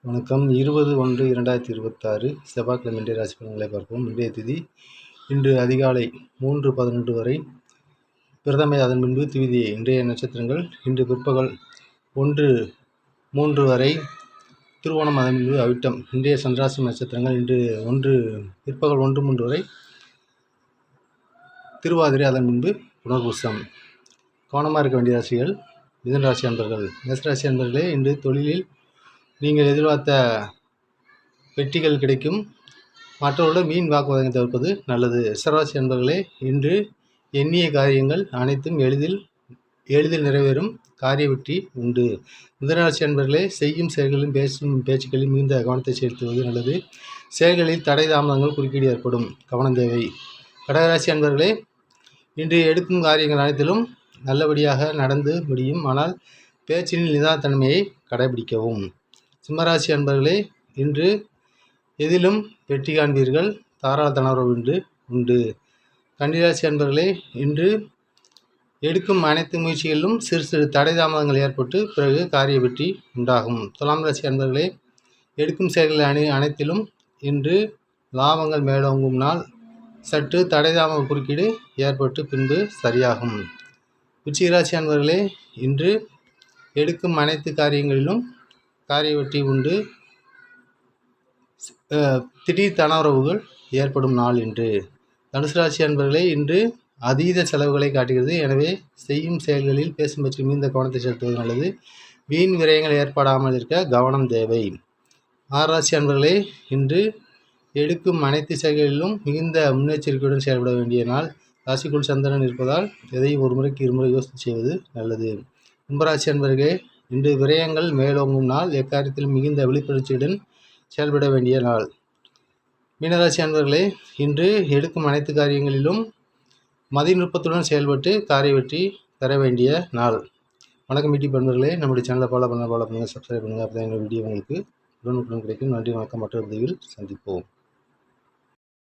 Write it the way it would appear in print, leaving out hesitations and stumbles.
வணக்கம். 20/1/2026 செவ்வாய்க்கிழமை இன்றைய ராசி பலன்களை பார்ப்போம். இன்றைய திதி இன்று அதிகாலை 3:11 வரை பிரதமை, அதன் பின்பு திவிதியை. இன்றைய நட்சத்திரங்கள் இன்று பிற்பகல் 1:03 வரை திருவோணம், அதன் பின்பு அவிட்டம். இன்றைய சந்திராசிரம நட்சத்திரங்கள் இன்று பிற்பகல் 1:03 வரை திருவாதிரை, அதன் பின்பு புனர்பூசம். கவனமாக இருக்க வேண்டிய ராசிகள் மிதுன ராசி அன்பர்கள். மேசராசி அன்பர்களே, இன்று தொழிலில் நீங்கள் எதிர்பார்த்த வெற்றிகள் கிடைக்கும். மற்றவர்களுடன் வீண் வாக்குவாதங்களை தவிர்ப்பது நல்லது. ரிஷபராசி அன்பர்களே, இன்று எண்ணிய காரியங்கள் அனைத்தும் எளிதில் நிறைவேறும். காரிய வெற்றி உண்டு. மிதுனராசி அன்பர்களே, செய்யும் செயல்களிலும் பேசும் பேச்சுக்களில் மிகுந்த கவனத்தை செலுத்துவது நல்லது. செயல்களில் தடை தாமதங்கள் குறுக்கீடு ஏற்படும், கவனம் தேவை. கடகராசி அன்பர்களே, இன்று எடுக்கும் காரியங்கள் அனைத்திலும் நல்லபடியாக நடந்து முடியும். ஆனால் பேச்சின் நிதானத்தன்மையை கடைபிடிக்கவும். சிம்மராசி அன்பர்களே, இன்று எதிலும் வெற்றி காண்பீர்கள். தாராள தனவரவு இன்று உண்டு. கன்னிராசி அன்பர்களே, இன்று எடுக்கும் அனைத்து முயற்சிகளிலும் சிறு சிறு தடை தாமதங்கள் ஏற்பட்டு பிறகு காரிய வெற்றி உண்டாகும். துலாம் ராசி அன்பர்களே, எடுக்கும் செயல்கள் அனைத்திலும் இன்று லாபங்கள் மேலோங்கும் நாள். சற்று தடை தாமத குறுக்கீடு ஏற்பட்டு பின்பு சரியாகும். விருச்சிகராசி அன்பர்களே, இன்று எடுக்கும் அனைத்து காரியங்களிலும் காரிய வெற்றி உண்டு. திடீர் தனவுறவுகள் ஏற்படும் நாள் இன்று. தனுசு ராசி அன்பர்களே, இன்று அதீத செலவுகளை காட்டுகிறது. எனவே செய்யும் செயல்களில் பேசும் பற்றி மிகுந்த கவனத்தை செலுத்துவது நல்லது. வீண் விரயங்கள் ஏற்படாமல் இருக்க கவனம் தேவை. ஆராசி அன்பர்களே, இன்று எடுக்கும் அனைத்து செயல்களிலும் மிகுந்த முன்னெச்சரிக்கையுடன் செயல்பட வேண்டிய நாள். ராசிக்குள் சந்திரன் இருப்பதால் எதையும் ஒரு முறைக்கு இருமுறை யோசித்து செய்வது நல்லது. கும்பராசி அன்பர்களே, இன்று விரயங்கள் மேலோங்கும் நாள். எக்காரியத்திலும் மிகுந்த விழிப்புணர்ச்சியுடன் செயல்பட வேண்டிய நாள். மீனராசி அன்பர்களே, இன்று எடுக்கும் அனைத்து காரியங்களிலும் மதிநுட்பத்துடன் செயல்பட்டு காரிய வெற்றி பெற வேண்டிய நாள். வணக்கம் யூடியூப் அன்பர்களே, நம்முடைய சேனலை ஃபாலோ பண்ணுங்கள், சப்ஸ்கிரைப் பண்ணுங்கள். அப்போ தான் எங்கள் வீடியோ உங்களுக்கு உடனுக்குடன் கிடைக்கும். நன்றி, வணக்கம். மற்றொரு பதிவில் சந்திப்போம்.